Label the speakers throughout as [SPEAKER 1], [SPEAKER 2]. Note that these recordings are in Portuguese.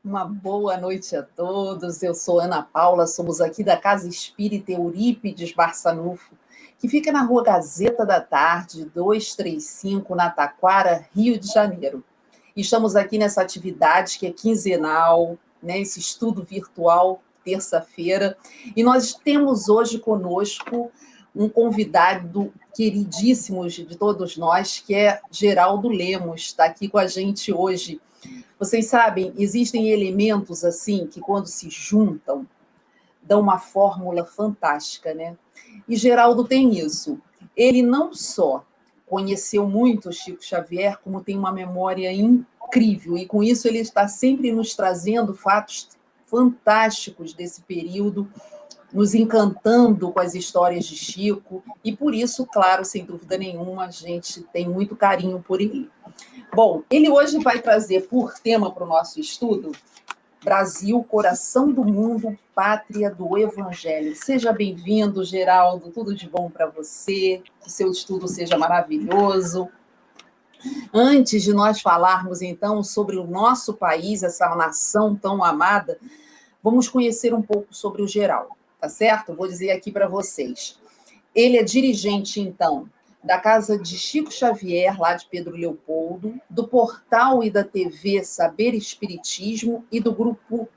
[SPEAKER 1] Uma boa noite a todos. Eu sou Ana Paula, somos aqui da Casa Espírita Eurípides Barçanufo, que fica na Rua Gazeta da Tarde, 235, na Taquara, Rio de Janeiro. E estamos aqui nessa atividade que é quinzenal, né, esse estudo virtual, terça-feira. E nós temos hoje conosco um convidado queridíssimo de todos nós, que é Geraldo Lemos, está aqui com a gente hoje. Vocês sabem, existem elementos assim que, quando se juntam, dão uma fórmula fantástica, né? E Geraldo tem isso. Ele não só conheceu muito Chico Xavier, como tem uma memória incrível, e com isso ele está sempre nos trazendo fatos fantásticos desse período, nos encantando com as histórias de Chico, e por isso, claro, sem dúvida nenhuma, a gente tem muito carinho por ele. Bom, ele hoje vai trazer por tema para o nosso estudo Brasil, coração do mundo, pátria do Evangelho. Seja bem-vindo, Geraldo, tudo de bom para você, que seu estudo seja maravilhoso. Antes de nós falarmos, então, sobre o nosso país, essa nação tão amada, vamos conhecer um pouco sobre o Geraldo, tá certo? Vou dizer aqui para vocês. Ele é dirigente, então, da Casa de Chico Xavier, lá de Pedro Leopoldo, do portal e da TV Saber Espiritismo e do grupo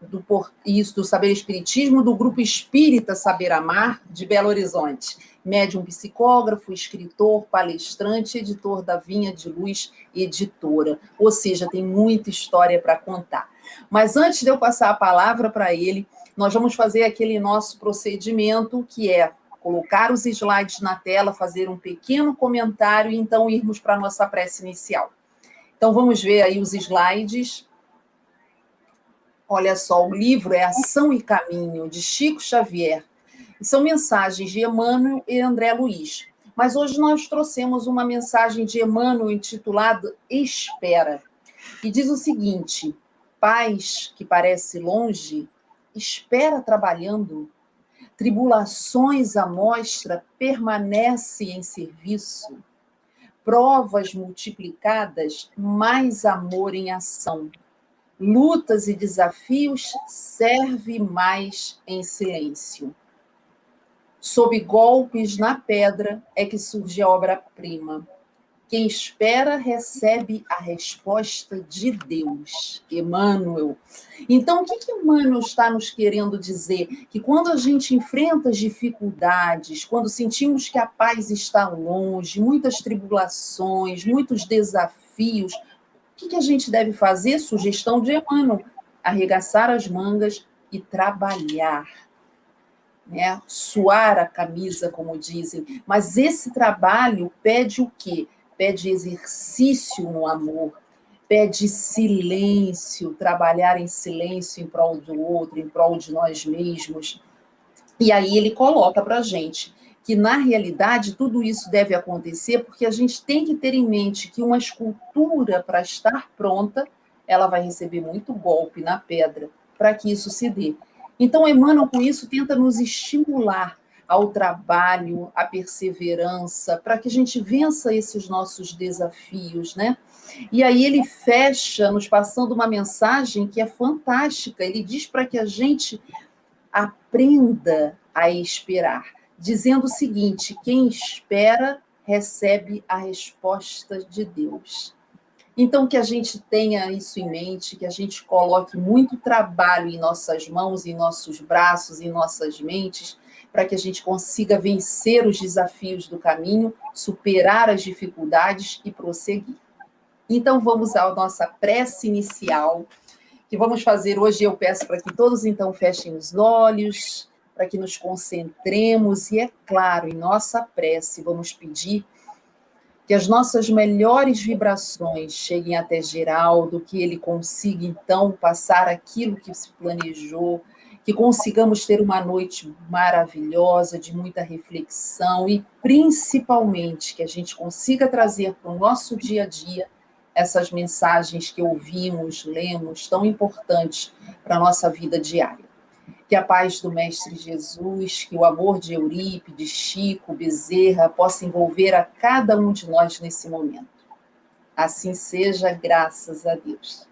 [SPEAKER 1] do Saber Espiritismo, do Grupo Espírita Saber Amar, de Belo Horizonte. Médium psicógrafo, escritor, palestrante, editor da Vinha de Luz, editora. Ou seja, tem muita história para contar. Mas antes de eu passar a palavra para ele, nós vamos fazer aquele nosso procedimento, que é colocar os slides na tela, fazer um pequeno comentário e então irmos para a nossa prece inicial. Então, vamos ver aí os slides. Olha só, o livro é Ação e Caminho, de Chico Xavier. E são mensagens de Emmanuel e André Luiz. Mas hoje nós trouxemos uma mensagem de Emmanuel intitulada Espera. E diz o seguinte: paz que parece longe, espera trabalhando. Tribulações à mostra, permanece em serviço. Provas multiplicadas, mais amor em ação. Lutas e desafios, serve mais em silêncio. Sob golpes na pedra é que surge a obra-prima. Quem espera recebe a resposta de Deus. Emmanuel. Então, o que Emmanuel está nos querendo dizer? Que quando a gente enfrenta as dificuldades, quando sentimos que a paz está longe, muitas tribulações, muitos desafios, o que a gente deve fazer? Sugestão de Emmanuel: arregaçar as mangas e trabalhar, né? Suar a camisa, como dizem. Mas esse trabalho pede o quê? Pede exercício no amor, pede silêncio, trabalhar em silêncio em prol do outro, em prol de nós mesmos. E aí ele coloca para a gente que, na realidade, tudo isso deve acontecer porque a gente tem que ter em mente que uma escultura, para estar pronta, ela vai receber muito golpe na pedra para que isso se dê. Então, Emmanuel, com isso, tenta nos estimular ao trabalho, à perseverança, para que a gente vença esses nossos desafios, né? E aí ele fecha nos passando uma mensagem que é fantástica. Ele diz para que a gente aprenda a esperar, dizendo o seguinte: quem espera recebe a resposta de Deus. Então, que a gente tenha isso em mente, que a gente coloque muito trabalho em nossas mãos, em nossos braços, em nossas mentes, para que a gente consiga vencer os desafios do caminho, superar as dificuldades e prosseguir. Então, vamos à nossa prece inicial, que vamos fazer hoje. Eu peço para que todos, então, fechem os olhos, para que nos concentremos, e, é claro, em nossa prece, vamos pedir que as nossas melhores vibrações cheguem até Geraldo, que ele consiga, então, passar aquilo que se planejou, que consigamos ter uma noite maravilhosa, de muita reflexão, e, principalmente, que a gente consiga trazer para o nosso dia a dia essas mensagens que ouvimos, lemos, tão importantes para a nossa vida diária. Que a paz do Mestre Jesus, que o amor de Eurípides, Chico, Bezerra, possa envolver a cada um de nós nesse momento. Assim seja, graças a Deus.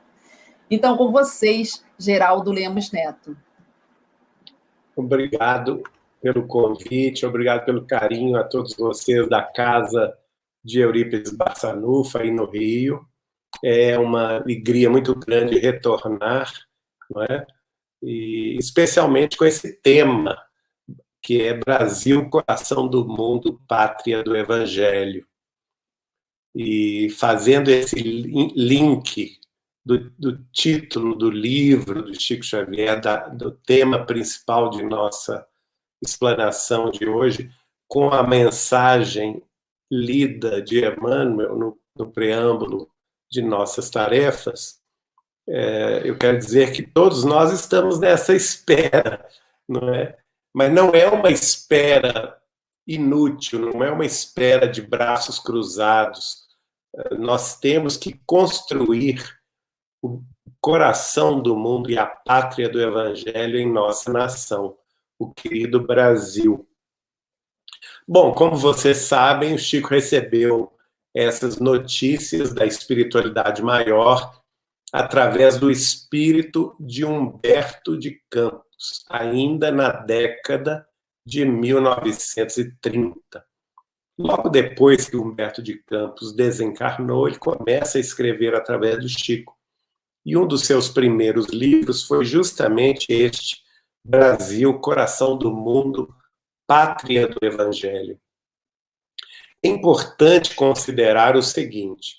[SPEAKER 1] Então, com vocês, Geraldo Lemos Neto.
[SPEAKER 2] Obrigado pelo convite, obrigado pelo carinho a todos vocês da casa de Eurípides Barçanuffa, aí no Rio. É uma alegria muito grande retornar, não é? E especialmente com esse tema, que é Brasil, coração do mundo, pátria do Evangelho. E fazendo esse link do título do livro do Chico Xavier, do tema principal de nossa explanação de hoje, com a mensagem lida de Emmanuel no preâmbulo de nossas tarefas, eu quero dizer que todos nós estamos nessa espera, não é? Mas não é uma espera inútil, não é uma espera de braços cruzados. Nós temos que construir o coração do mundo e a pátria do Evangelho em nossa nação, o querido Brasil. Bom, como vocês sabem, o Chico recebeu essas notícias da espiritualidade maior através do espírito de Humberto de Campos, ainda na década de 1930. Logo depois que Humberto de Campos desencarnou, ele começa a escrever através do Chico. E um dos seus primeiros livros foi justamente este, Brasil, coração do mundo, pátria do Evangelho. É importante considerar o seguinte: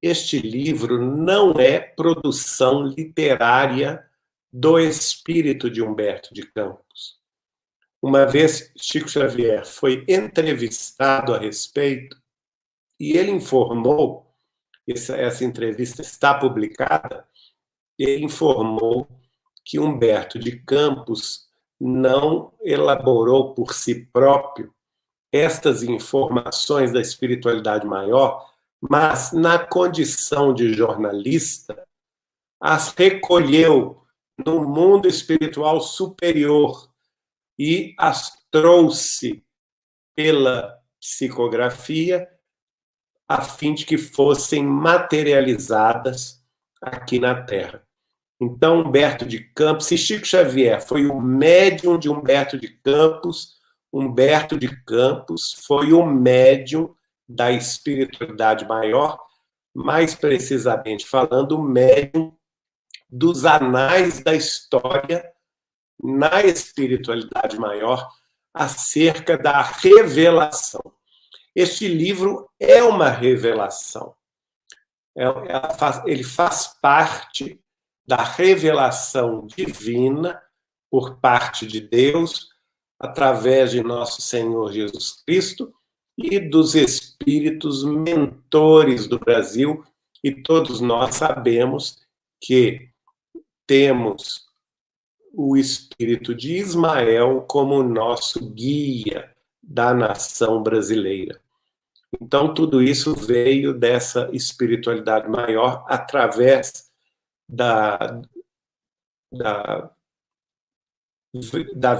[SPEAKER 2] este livro não é produção literária do espírito de Humberto de Campos. Uma vez Chico Xavier foi entrevistado a respeito e ele informou, essa entrevista está publicada, ele informou que Humberto de Campos não elaborou por si próprio estas informações da espiritualidade maior, mas, na condição de jornalista, as recolheu no mundo espiritual superior e as trouxe pela psicografia a fim de que fossem materializadas aqui na Terra. Então, Humberto de Campos, se Chico Xavier foi o médium de Humberto de Campos foi o médium da espiritualidade maior, mais precisamente falando, o médium dos anais da história na espiritualidade maior acerca da revelação. Este livro é uma revelação. Ele faz parte da revelação divina por parte de Deus, através de nosso Senhor Jesus Cristo e dos espíritos mentores do Brasil, e todos nós sabemos que temos o espírito de Ismael como nosso guia da nação brasileira. Então, tudo isso veio dessa espiritualidade maior através da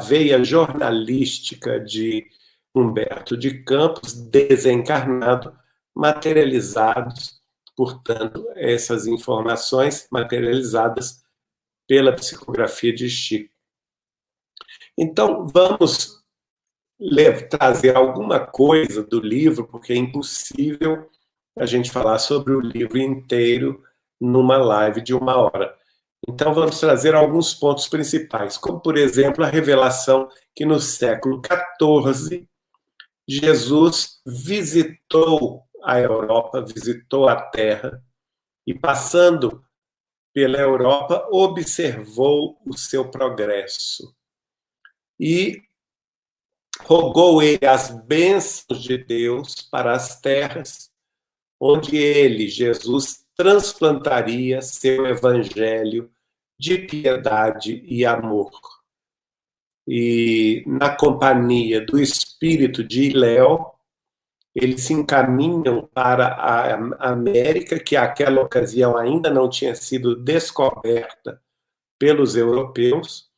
[SPEAKER 2] veia jornalística de Humberto de Campos, desencarnado, materializados, portanto, essas informações materializadas pela psicografia de Chico. Então, vamos trazer alguma coisa do livro, porque é impossível a gente falar sobre o livro inteiro numa live de 1 hora. Então, vamos trazer alguns pontos principais, como, por exemplo, a revelação que no século XIV, Jesus visitou a Europa, visitou a Terra, e passando pela Europa, observou o seu progresso. E rogou ele as bênçãos de Deus para as terras, onde ele, Jesus, transplantaria seu evangelho de piedade e amor. E, na companhia do espírito de Iléu, eles se encaminham para a América, que àquela ocasião ainda não tinha sido descoberta pelos europeus,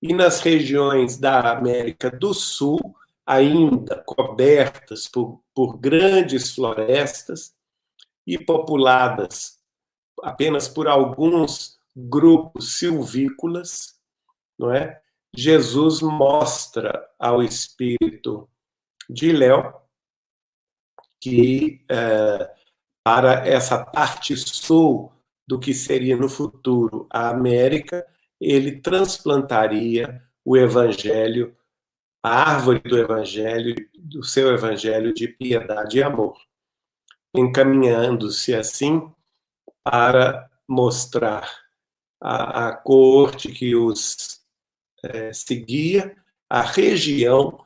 [SPEAKER 2] e nas regiões da América do Sul, ainda cobertas por grandes florestas e populadas apenas por alguns grupos silvícolas, não é? Jesus mostra ao espírito de Léo que para essa parte sul do que seria no futuro a América, ele transplantaria o evangelho, a árvore do evangelho, do seu evangelho de piedade e amor, encaminhando-se assim para mostrar à coorte que os seguia a região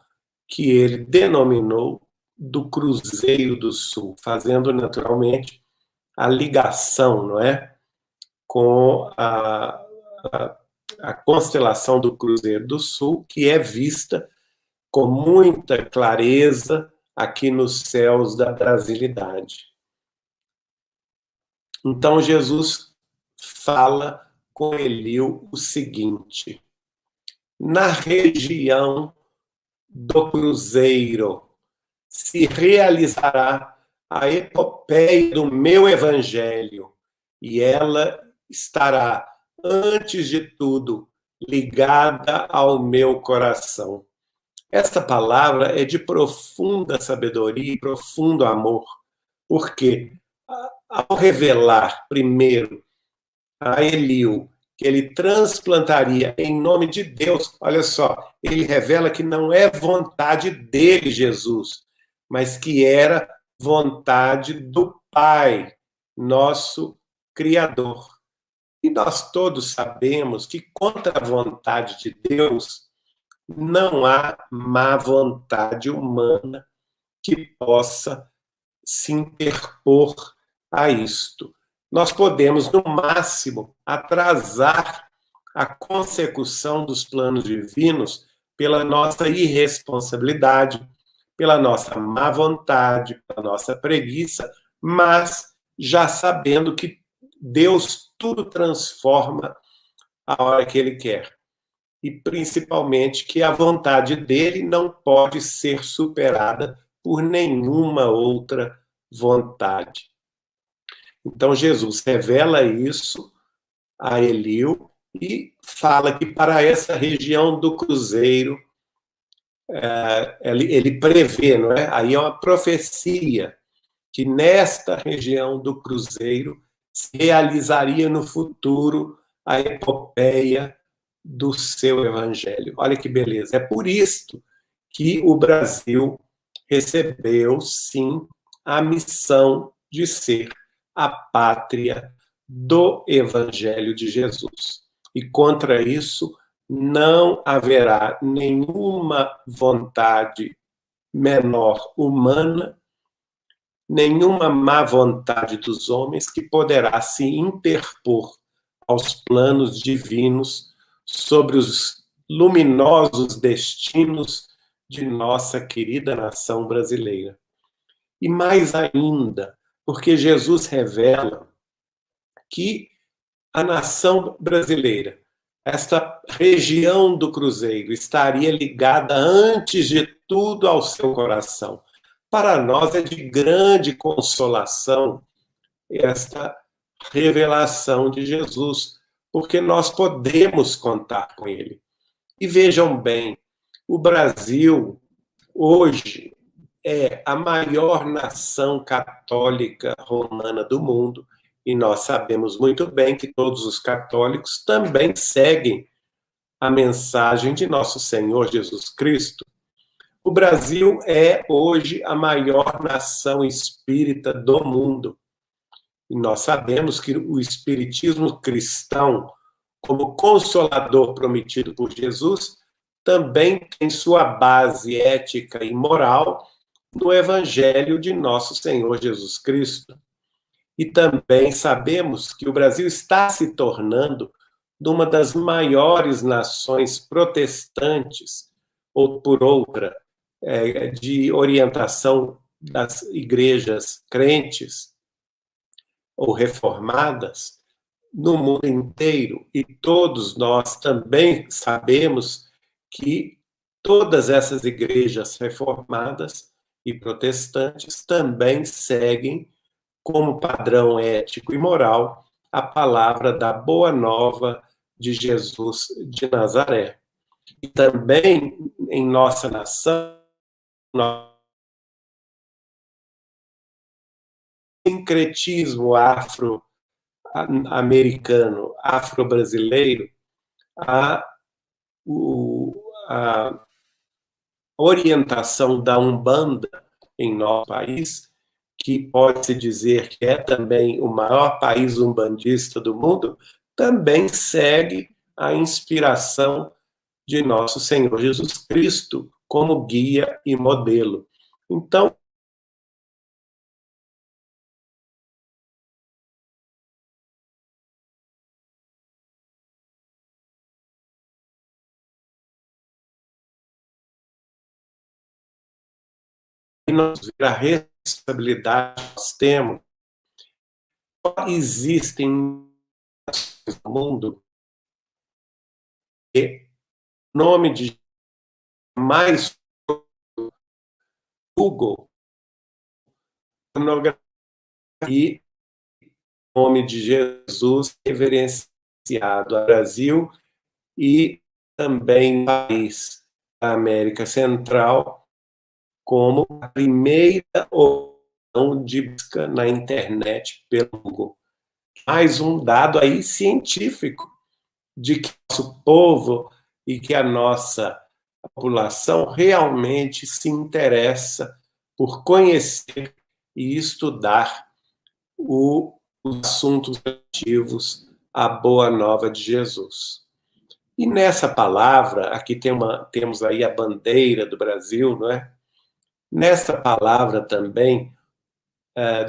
[SPEAKER 2] que ele denominou do Cruzeiro do Sul, fazendo naturalmente a ligação, não é, com a constelação do Cruzeiro do Sul, que é vista com muita clareza aqui nos céus da brasilidade. Então Jesus fala com Eliú o seguinte: na região do Cruzeiro se realizará a epopeia do meu evangelho, e ela estará, antes de tudo, ligada ao meu coração. Essa palavra é de profunda sabedoria e profundo amor, porque ao revelar primeiro a Eliú que ele transplantaria em nome de Deus, olha só, ele revela que não é vontade dele, Jesus, mas que era vontade do Pai, nosso Criador. E nós todos sabemos que contra a vontade de Deus não há má vontade humana que possa se interpor a isto. Nós podemos, no máximo, atrasar a consecução dos planos divinos pela nossa irresponsabilidade, pela nossa má vontade, pela nossa preguiça, mas já sabendo que Deus tudo transforma a hora que Ele quer. E, principalmente, que a vontade dele não pode ser superada por nenhuma outra vontade. Então, Jesus revela isso a Eliú e fala que para essa região do Cruzeiro, ele prevê, não é? Aí é uma profecia, que nesta região do Cruzeiro se realizaria no futuro a epopeia do seu evangelho. Olha que beleza. É por isto que o Brasil recebeu, sim, a missão de ser a pátria do evangelho de Jesus. E contra isso não haverá nenhuma vontade menor humana, nenhuma má vontade dos homens que poderá se interpor aos planos divinos sobre os luminosos destinos de nossa querida nação brasileira. E mais ainda, porque Jesus revela que a nação brasileira, esta região do Cruzeiro, estaria ligada antes de tudo ao seu coração. Para nós é de grande consolação esta revelação de Jesus, porque nós podemos contar com ele. E vejam bem, o Brasil hoje é a maior nação católica romana do mundo, e nós sabemos muito bem que todos os católicos também seguem a mensagem de nosso Senhor Jesus Cristo. O Brasil é hoje a maior nação espírita do mundo. E nós sabemos que o espiritismo cristão, como consolador prometido por Jesus, também tem sua base ética e moral no Evangelho de nosso Senhor Jesus Cristo. E também sabemos que o Brasil está se tornando uma das maiores nações protestantes, ou por outra, de orientação das igrejas crentes ou reformadas no mundo inteiro. E todos nós também sabemos que todas essas igrejas reformadas e protestantes também seguem como padrão ético e moral a palavra da boa nova de Jesus de Nazaré. E também em nossa nação, no sincretismo afro-americano, afro-brasileiro, a orientação da Umbanda em nosso país, que pode-se dizer que é também o maior país umbandista do mundo, também segue a inspiração de nosso Senhor Jesus Cristo como guia e modelo. Então, nós ver a responsabilidade que nós temos. Só existem no mundo que, em nome de mais Google, pornografia, e em nome de Jesus, reverenciado ao Brasil e também no país da América Central, como a primeira opção de busca na internet pelo Google. Mais um dado aí científico de que nosso povo e que a nossa população realmente se interessa por conhecer e estudar os assuntos relativos à boa nova de Jesus. E nessa palavra, aqui temos aí a bandeira do Brasil, não é? Nessa palavra também,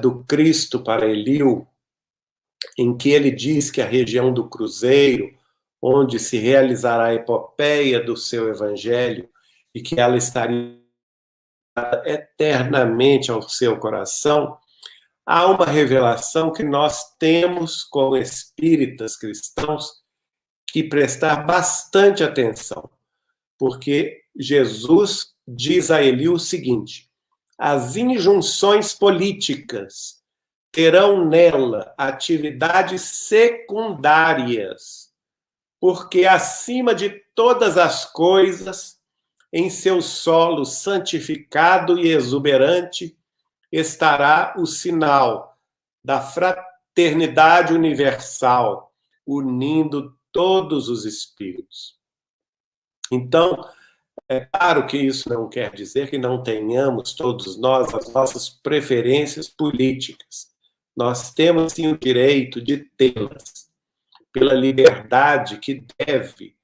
[SPEAKER 2] do Cristo para Eliú, em que ele diz que a região do Cruzeiro, onde se realizará a epopeia do seu evangelho, e que ela estaria eternamente ao seu coração, há uma revelação que nós temos, como espíritas cristãos, que prestar bastante atenção, porque Jesus diz a Eliú o seguinte: as injunções políticas terão nela atividades secundárias, porque acima de todas as coisas, em seu solo santificado e exuberante, estará o sinal da fraternidade universal, unindo todos os espíritos. Então, é claro que isso não quer dizer que não tenhamos, todos nós, as nossas preferências políticas. Nós temos, sim, o direito de tê-las, pela liberdade que deve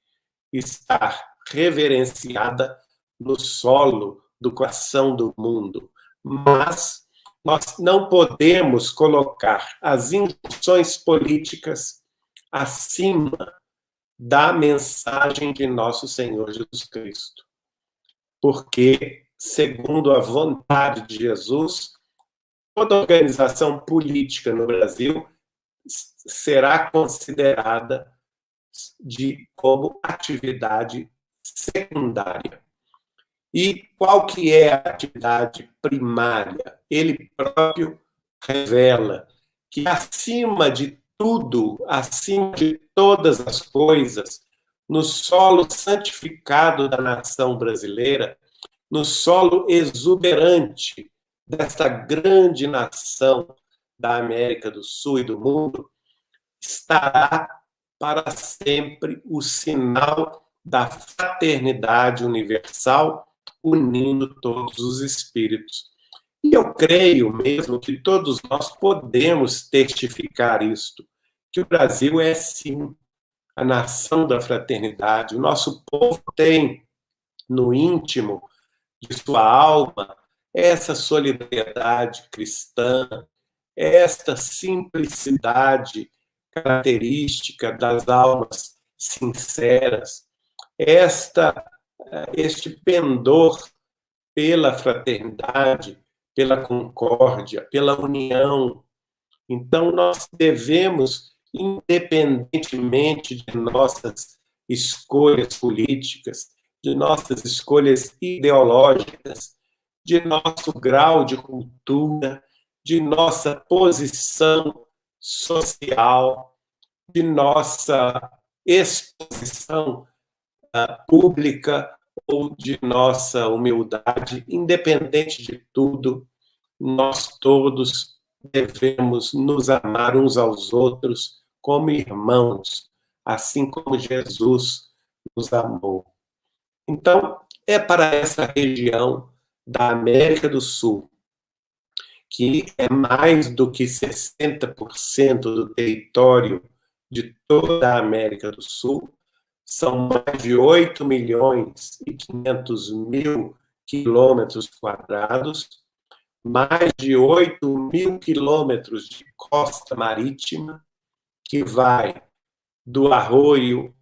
[SPEAKER 2] estar reverenciada no solo do coração do mundo. Mas nós não podemos colocar as injunções políticas acima da mensagem de nosso Senhor Jesus Cristo. Porque, segundo a vontade de Jesus, toda organização política no Brasil será considerada como atividade secundária. E qual que é a atividade primária? Ele próprio revela que acima de tudo, acima de todas as coisas, no solo santificado da nação brasileira, no solo exuberante desta grande nação da América do Sul e do mundo, estará para sempre o sinal da fraternidade universal, unindo todos os espíritos. E eu creio mesmo que todos nós podemos testificar isto, que o Brasil é, sim, a nação da fraternidade. O nosso povo tem, no íntimo de sua alma, essa solidariedade cristã, esta simplicidade característica das almas sinceras, este pendor pela fraternidade, pela concórdia, pela união. Então, nós devemos, independentemente de nossas escolhas políticas, de nossas escolhas ideológicas, de nosso grau de cultura, de nossa posição social, de nossa exposição pública ou de nossa humildade, independente de tudo, nós todos devemos nos amar uns aos outros como irmãos, assim como Jesus nos amou. Então, é para essa região da América do Sul, que é mais do que 60% do território de toda a América do Sul, são mais de 8.500.000 quilômetros quadrados, mais de 8.000 quilômetros de costa marítima, que vai do Arroio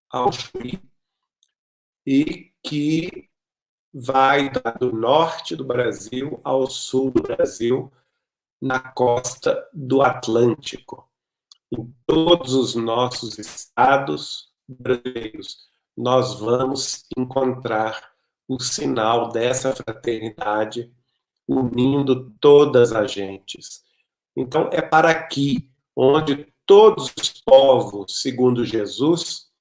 [SPEAKER 2] ao Chuí, e que vai do norte do Brasil ao sul do Brasil, na costa do Atlântico. Em todos os nossos estados brasileiros, nós vamos encontrar o sinal dessa fraternidade unindo todas as gentes. Então, é para aqui onde todos os povos, segundo Jesus,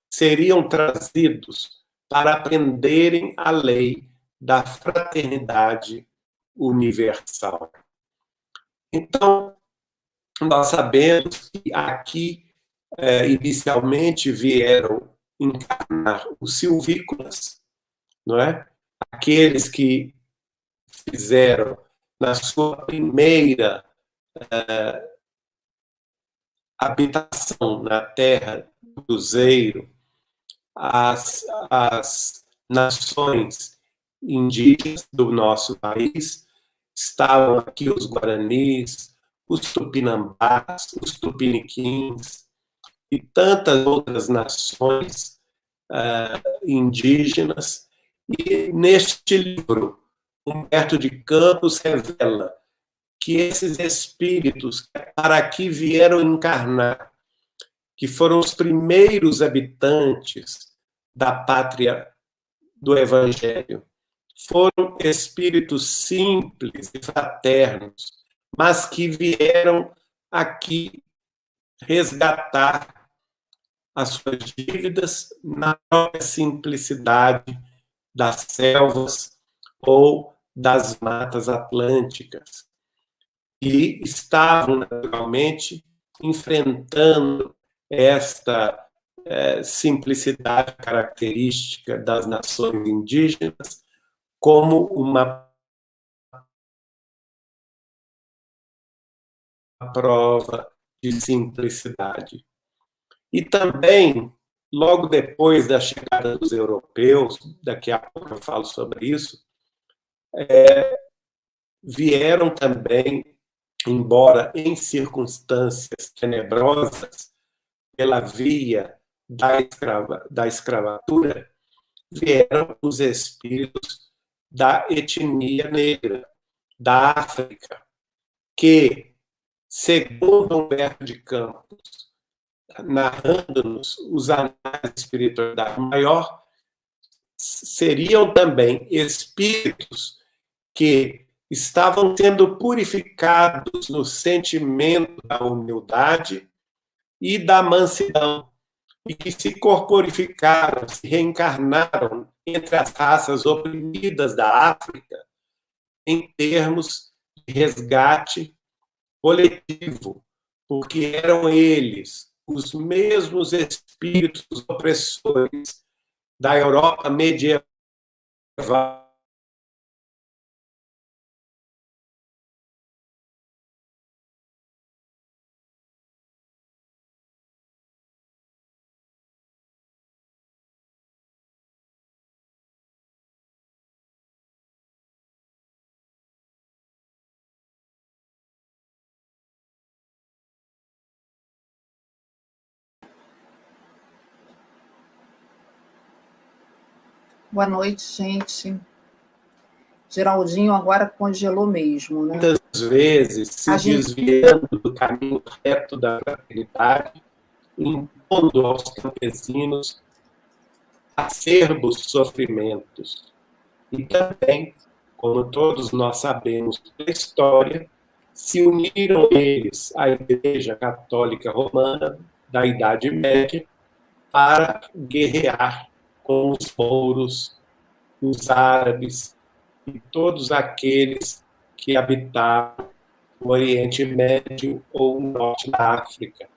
[SPEAKER 2] seriam trazidos para aprenderem a lei da fraternidade universal. Então, nós sabemos que aqui, inicialmente, vieram encarnar os silvícolas, não é? Aqueles que fizeram, na sua primeira habitação na terra do cruzeiro, as nações indígenas do nosso país. Estavam aqui os guaranis, os tupinambás, os tupiniquins e tantas outras nações indígenas. E neste livro, Humberto de Campos revela que esses espíritos que para aqui vieram encarnar, que foram os primeiros habitantes da pátria do Evangelho, foram espíritos simples e fraternos, mas que vieram aqui resgatar as suas dívidas na própria simplicidade das selvas ou das matas atlânticas. E estavam, naturalmente, enfrentando esta simplicidade característica das nações indígenas como uma prova de simplicidade. E também, logo depois da chegada dos europeus, daqui a pouco eu falo sobre isso, vieram também, embora em circunstâncias tenebrosas, pela via da escravatura, vieram os espíritos da etnia negra, da África, que, segundo Humberto de Campos, narrando-nos os anais da espiritualidade maior, seriam também espíritos que estavam sendo purificados no sentimento da humildade e da mansidão, e que se corporificaram, se reencarnaram entre as raças oprimidas da África em termos de resgate coletivo, porque eram eles os mesmos espíritos opressores da Europa medieval.
[SPEAKER 1] Boa noite, gente. Geraldinho agora congelou mesmo, né?
[SPEAKER 2] Muitas vezes se desviando do caminho reto da fraternidade, impondo aos campesinos acerbos sofrimentos. E também, como todos nós sabemos da história, se uniram eles à Igreja Católica Romana da Idade Média para guerrear com os mouros, os árabes e todos aqueles que habitavam o Oriente Médio ou o Norte da África,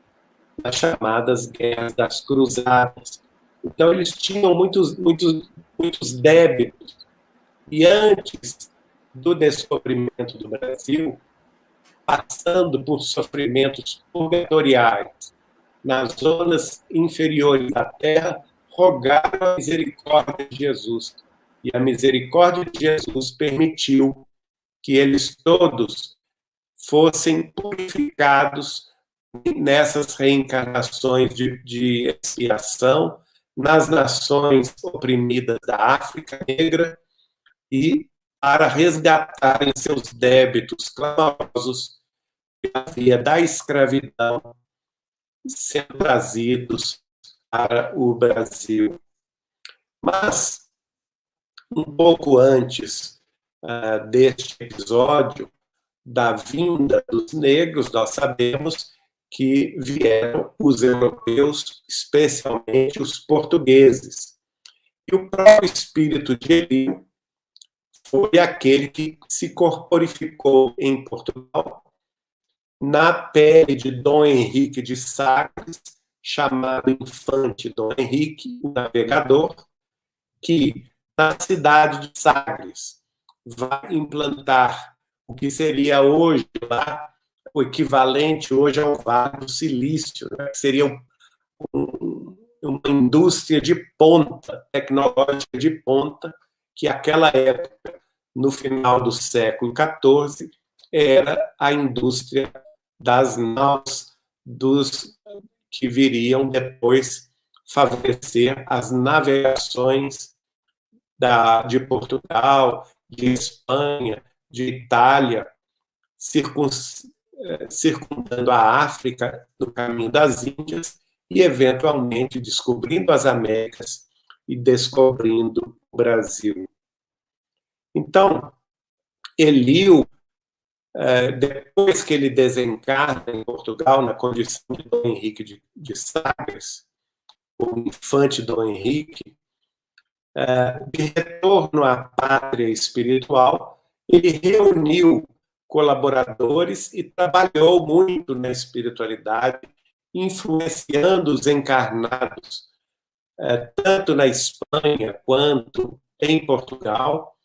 [SPEAKER 2] nas chamadas Guerras das Cruzadas. Então, eles tinham muitos débitos. E antes do descobrimento do Brasil, passando por sofrimentos purgatoriais nas zonas inferiores da terra, rogaram a misericórdia de Jesus. E a misericórdia de Jesus permitiu que eles todos fossem purificados nessas reencarnações de expiação nas nações oprimidas da África Negra e para resgatarem seus débitos clamorosos pela via da escravidão sendo trazidos para o Brasil. Mas, um pouco antes deste episódio, da vinda dos negros, nós sabemos que vieram os europeus, especialmente os portugueses. E o próprio espírito de Elio foi aquele que se corporificou em Portugal na pele de Dom Henrique de Sagres, chamado Infante Dom Henrique, o Navegador, que na cidade de Sagres vai implantar o que seria hoje lá o equivalente hoje ao Vale do Silício, né? Que seria uma indústria de ponta, tecnológica de ponta, que naquela época, no final do século XIV, era a indústria das naus que viriam depois favorecer as navegações de Portugal, de Espanha, de Itália, circundando a África no caminho das Índias e, eventualmente, descobrindo as Américas e descobrindo o Brasil. Então, Elio, depois que ele desencarna em Portugal, na condição de Dom Henrique de Sagres, o infante Dom Henrique, de retorno à pátria espiritual, ele reuniu colaboradores e trabalhou muito na espiritualidade, influenciando os encarnados, tanto na Espanha quanto em Portugal,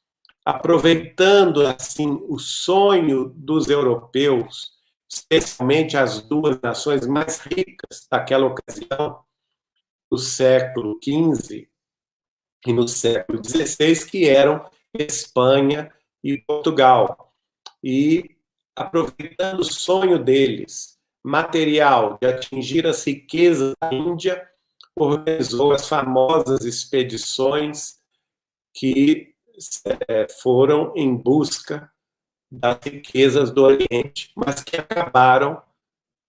[SPEAKER 2] aproveitando assim o sonho dos europeus, especialmente as duas nações mais ricas daquela ocasião, no século XV e no século XVI, que eram Espanha e Portugal. E, aproveitando o sonho deles, material, de atingir as riquezas da Índia, organizou as famosas expedições que foram em busca das riquezas do Oriente, mas que acabaram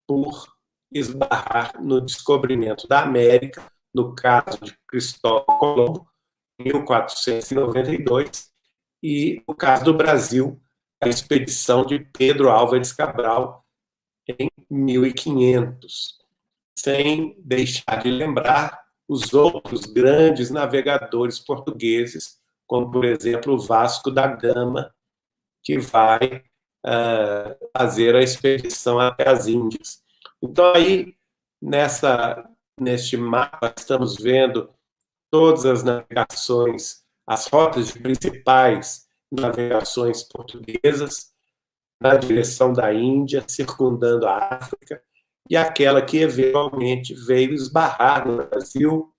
[SPEAKER 2] por esbarrar no descobrimento da América, no caso de Cristóvão Colombo, em 1492, e no caso do Brasil, a expedição de Pedro Álvares Cabral, em 1500, sem deixar de lembrar os outros grandes navegadores portugueses, como, por exemplo, Vasco da Gama, que vai fazer a expedição até as Índias. Então, aí, neste mapa, estamos vendo todas as navegações, as rotas de principais navegações portuguesas na direção da Índia, circundando a África, e aquela que eventualmente veio esbarrar no Brasil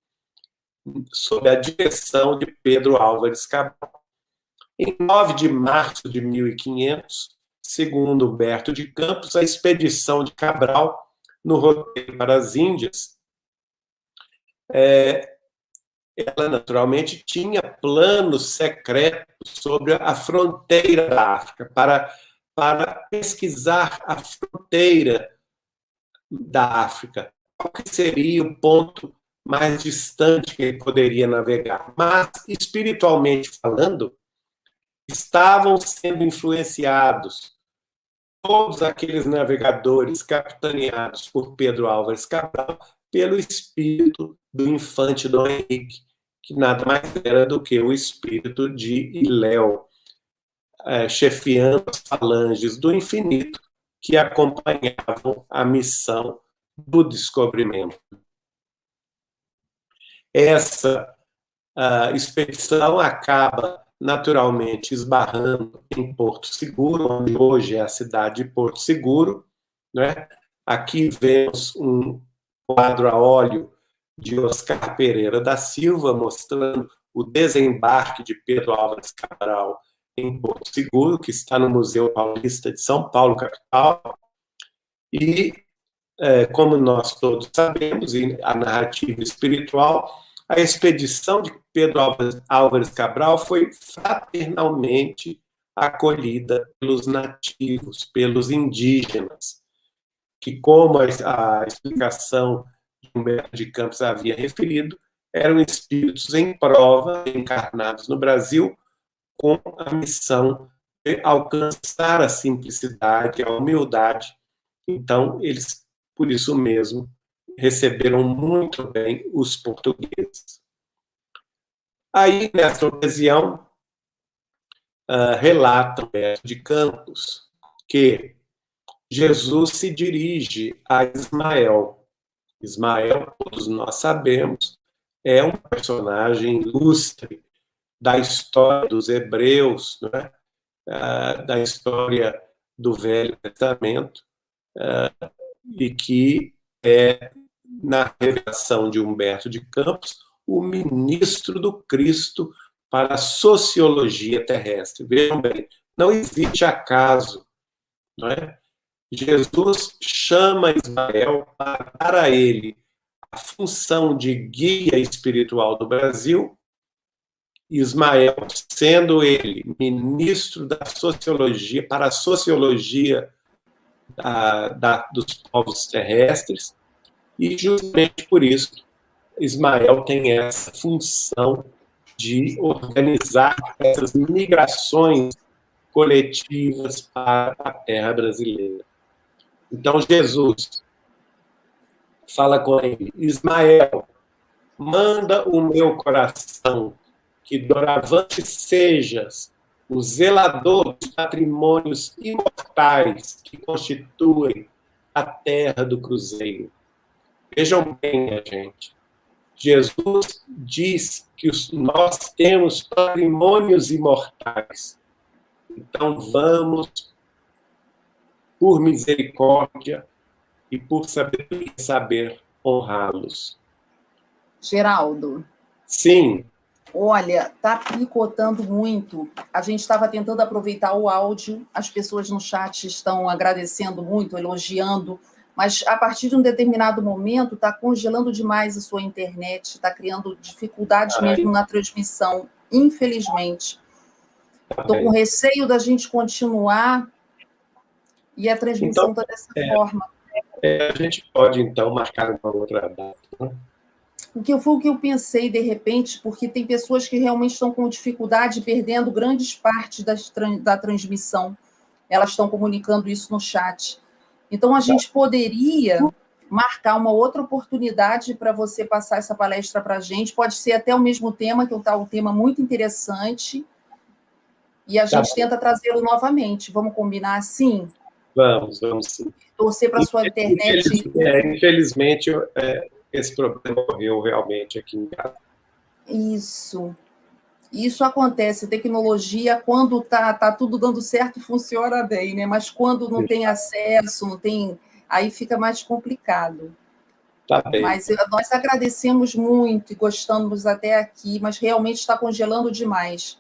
[SPEAKER 2] sob a direção de Pedro Álvares Cabral. Em 9 de março de 1500, segundo Humberto de Campos, a expedição de Cabral no roteiro para as Índias, ela naturalmente tinha planos secretos sobre a fronteira da África, para pesquisar a fronteira da África, qual que seria o ponto mais distante que ele poderia navegar. Mas, espiritualmente falando, estavam sendo influenciados todos aqueles navegadores capitaneados por Pedro Álvares Cabral, pelo espírito do infante Dom Henrique, que nada mais era do que o espírito de Iléu, chefiando as falanges do infinito que acompanhavam a missão do descobrimento. Essa expedição acaba naturalmente esbarrando em Porto Seguro, onde hoje é a cidade de Porto Seguro, né? Aqui vemos um quadro a óleo de Oscar Pereira da Silva, mostrando o desembarque de Pedro Álvares Cabral em Porto Seguro, que está no Museu Paulista de São Paulo, capital. E, como nós todos sabemos, a narrativa espiritual, a expedição de Pedro Álvares Cabral foi fraternalmente acolhida pelos nativos, pelos indígenas, que, como a explicação de Humberto de Campos havia referido, eram espíritos em prova, encarnados no Brasil, com a missão de alcançar a simplicidade, a humildade. Então, eles, por isso mesmo, receberam muito bem os portugueses. Aí, nessa ocasião, relata Humberto de Campos que Jesus se dirige a Ismael. Ismael, todos nós sabemos, é um personagem ilustre da história dos hebreus, né? Da história do Velho Testamento, e que é, na revelação de Humberto de Campos, o ministro do Cristo para a sociologia terrestre. Vejam bem, não existe acaso, não é? Jesus chama Ismael para dar a ele a função de guia espiritual do Brasil. Ismael, sendo ele ministro da sociologia, para a sociologia dos povos terrestres, e justamente por isso Ismael tem essa função de organizar essas migrações coletivas para a terra brasileira. Então Jesus fala com ele: Ismael, manda o meu coração que doravante sejas o zelador dos patrimônios imortais que constituem a terra do cruzeiro. Vejam bem, minha gente. Jesus diz que nós temos patrimônios imortais. Então vamos, por misericórdia e por saber honrá-los.
[SPEAKER 1] Geraldo.
[SPEAKER 2] Sim.
[SPEAKER 1] Olha, está picotando muito. A gente estava tentando aproveitar o áudio, as pessoas no chat estão agradecendo muito, elogiando, mas a partir de um determinado momento está congelando demais a sua internet, está criando dificuldades mesmo na transmissão, infelizmente. Estou com receio da gente continuar e a transmissão está dessa forma.
[SPEAKER 2] A gente pode, então, marcar uma outra data, né?
[SPEAKER 1] Foi o que eu pensei, de repente, porque tem pessoas que realmente estão com dificuldade, perdendo grandes partes da transmissão. Elas estão comunicando isso no chat. Então, a gente poderia marcar uma outra oportunidade para você passar essa palestra para a gente. Pode ser até o mesmo tema, que é um tema muito interessante, e a gente tenta trazê-lo novamente. Vamos combinar assim?
[SPEAKER 2] Vamos sim.
[SPEAKER 1] Torcer para a sua internet.
[SPEAKER 2] Infelizmente, esse problema ocorreu realmente aqui em casa.
[SPEAKER 1] Isso acontece. Tecnologia, quando tá tudo dando certo, funciona bem, né? Mas quando não tem acesso, não tem, aí fica mais complicado.
[SPEAKER 2] Tá bem.
[SPEAKER 1] Mas nós agradecemos muito e gostamos até aqui, mas realmente está congelando demais.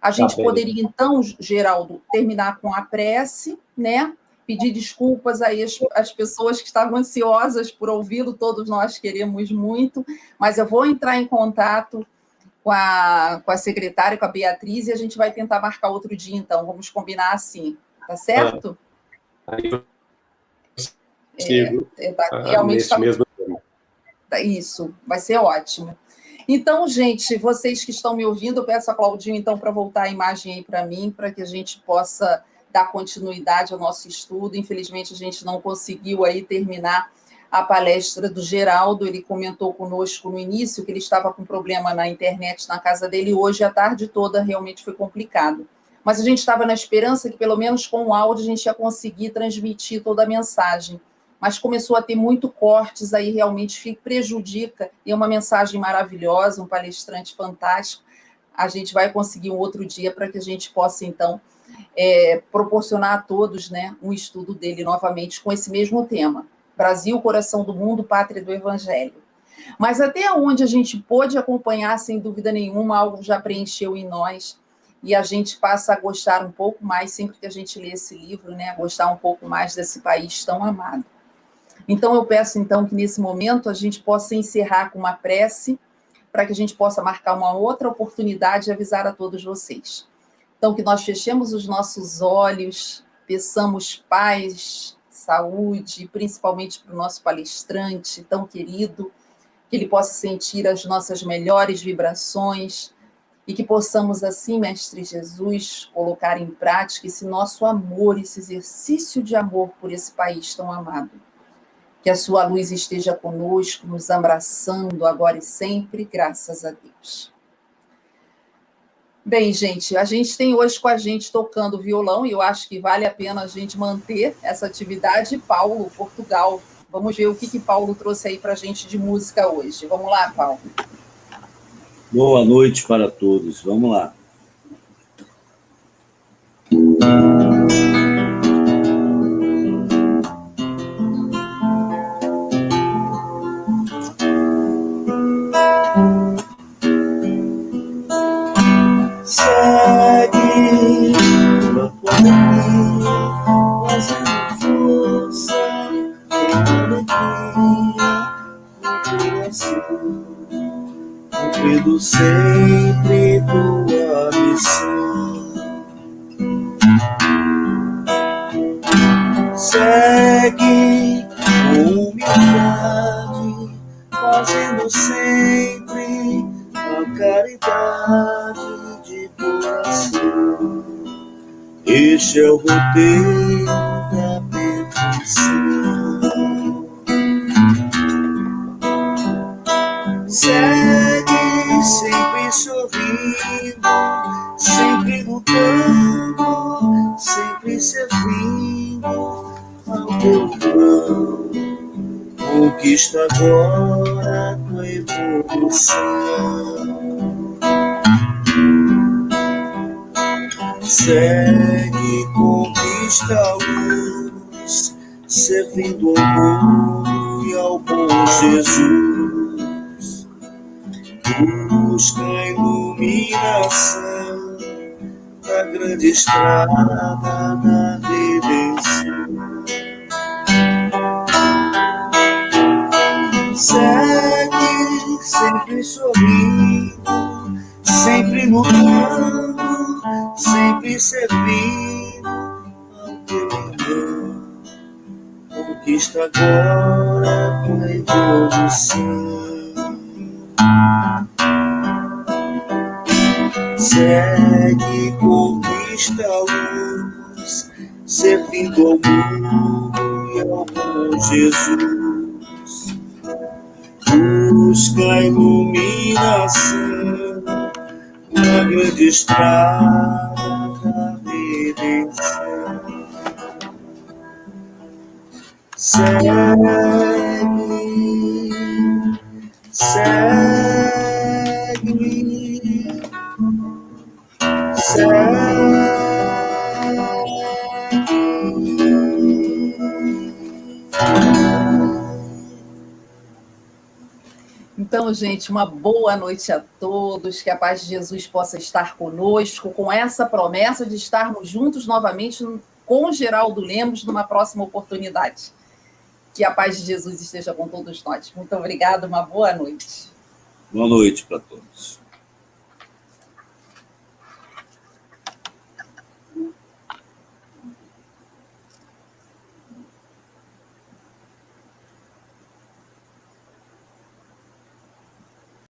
[SPEAKER 1] A gente poderia, então, Geraldo, terminar com a prece, né? Pedir desculpas aí às pessoas que estavam ansiosas por ouvi-lo, todos nós queremos muito, mas eu vou entrar em contato com a secretária, com a Beatriz, e a gente vai tentar marcar outro dia, então. Vamos combinar assim, tá certo?
[SPEAKER 2] Realmente mesmo.
[SPEAKER 1] Isso, vai ser ótimo. Então, gente, vocês que estão me ouvindo, eu peço a Claudinho, então, para voltar a imagem aí para mim, para que a gente possa dar continuidade ao nosso estudo. Infelizmente, a gente não conseguiu aí terminar a palestra do Geraldo. Ele comentou conosco no início que ele estava com problema na internet na casa dele, e hoje a tarde toda realmente foi complicado. Mas a gente estava na esperança que, pelo menos com o áudio, a gente ia conseguir transmitir toda a mensagem. Mas começou a ter muito cortes, aí realmente prejudica, e é uma mensagem maravilhosa, um palestrante fantástico. A gente vai conseguir um outro dia para que a gente possa, então, proporcionar a todos, né, um estudo dele novamente com esse mesmo tema. Brasil, coração do mundo, pátria do evangelho. Mas até onde a gente pôde acompanhar, sem dúvida nenhuma, algo já preencheu em nós, e a gente passa a gostar um pouco mais, sempre que a gente lê esse livro, né, a gostar um pouco mais desse país tão amado. Então, eu peço, então, que nesse momento a gente possa encerrar com uma prece, para que a gente possa marcar uma outra oportunidade e avisar a todos vocês. Então, que nós fechemos os nossos olhos, peçamos paz, saúde, principalmente para o nosso palestrante tão querido, que ele possa sentir as nossas melhores vibrações e que possamos, assim, Mestre Jesus, colocar em prática esse nosso amor, esse exercício de amor por esse país tão amado. Que a sua luz esteja conosco, nos abraçando agora e sempre, graças a Deus. Bem, gente, a gente tem hoje com a gente tocando violão, e eu acho que vale a pena a gente manter essa atividade. Paulo, Portugal. Vamos ver o que Paulo trouxe aí para a gente de música hoje. Vamos lá, Paulo.
[SPEAKER 3] Boa noite para todos. Vamos lá. Segue pela tua alegria, fazendo força, com alegria no coração, cumprindo sempre tua missão. Segue com humildade, fazendo sempre a caridade. Este é o roteiro da perfeição. Segue sempre sorrindo, sempre lutando, sempre servindo ao teu plano. Conquista agora a tua evolução. Segue, conquista a luz, servindo ao mundo e ao bom Jesus. Busca a iluminação da grande estrada da redenção. Segue, sempre sorrindo, sempre lutando, sempre servindo ao teu irmão. Conquista agora a tua evolução. Segue, conquista a luz, servindo ao mundo e ao bom Jesus. Busca a iluminação na grande estrada da redenção. Segue, segue, segue.
[SPEAKER 1] Então, gente, uma boa noite a todos, que a paz de Jesus possa estar conosco, com essa promessa de estarmos juntos novamente com Geraldo Lemos numa próxima oportunidade. Que a paz de Jesus esteja com todos nós. Muito obrigada, uma boa noite.
[SPEAKER 3] Boa noite para todos.